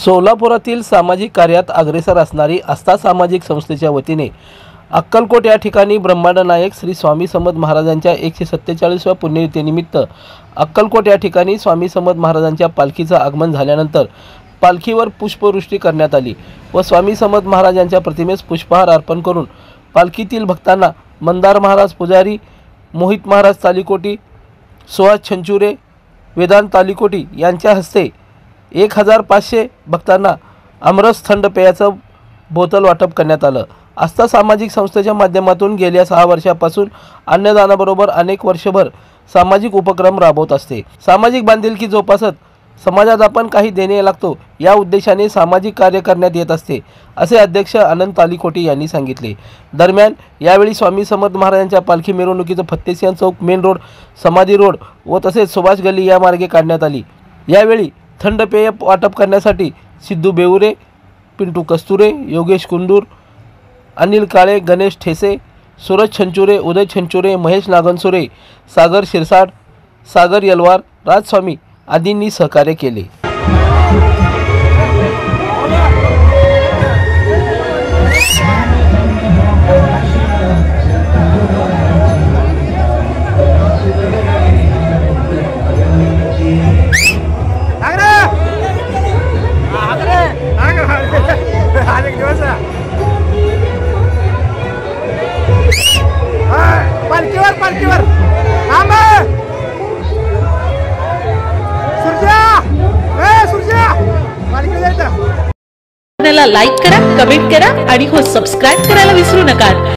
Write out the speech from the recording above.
सोलापुरातील सामाजिक कार्यात अग्रेसर असणारी आस्था सामाजिक संस्थेच्या वतीने अक्कलकोट या ठिकाणी ब्रह्मांड नायक श्री स्वामी समर्थ महाराजांच्या 147व्या पुण्यतिथीनिमित्त अक्कलकोट या ठिकाणी स्वामी समर्थ महाराजांच्या पालखीचं आगमन झाल्यानंतर पालखीवर पुष्पवृष्टी करण्यात आली व स्वामी समर्थ महाराजांच्या प्रतिमेस पुष्पहार अर्पण करून पालखीतील भक्तांना मंदार महाराज पुजारी, मोहित महाराज तालिकोटी, सुहास छंचुरे, वेदांत तालिकोटी यांच्या हस्ते 1500 भक्तांना आमरस थंड पेयाचं बोतल वाटप करण्यात आलं। आस्था सामाजिक संस्थेच्या माध्यमातून गेल्या 6 वर्षापासून अन्नदानाबरोबर अनेक वर्षभर सामाजिक उपक्रम राबवत असते। सामाजिक बांधिलकी जोपासत समाजात आपण काही देणे लागतो या उद्देशाने सामाजिक कार्य करण्यात येत असते, असे अध्यक्ष अनंत तालिकोटी यांनी सांगितले। दरम्यान यावेळी स्वामी समर्थ महाराजांच्या पालखी मिरवणुकीचं फत्तेसिंह चौक, मेन रोड, समाधी रोड व तसेच सुभाष गल्ली या मार्गे काढण्यात आली। यावेळी थंड पेय वाटप करण्यासाठी सिद्धू बेउरे, पिंटू कस्तुरे, योगेश कुंदूर, अनिल काळे, गणेश ठेसे, सूरज छंचुरे, उदय छंचुरे, महेश नागनसुरे, सागर शिरसाट, सागर यलवार, राजस्वामी आदींनी सहकार्य केले। पालखीवर लाईक करा, कमेंट करा आणि हो सबस्क्राइब करायला विसरू नका।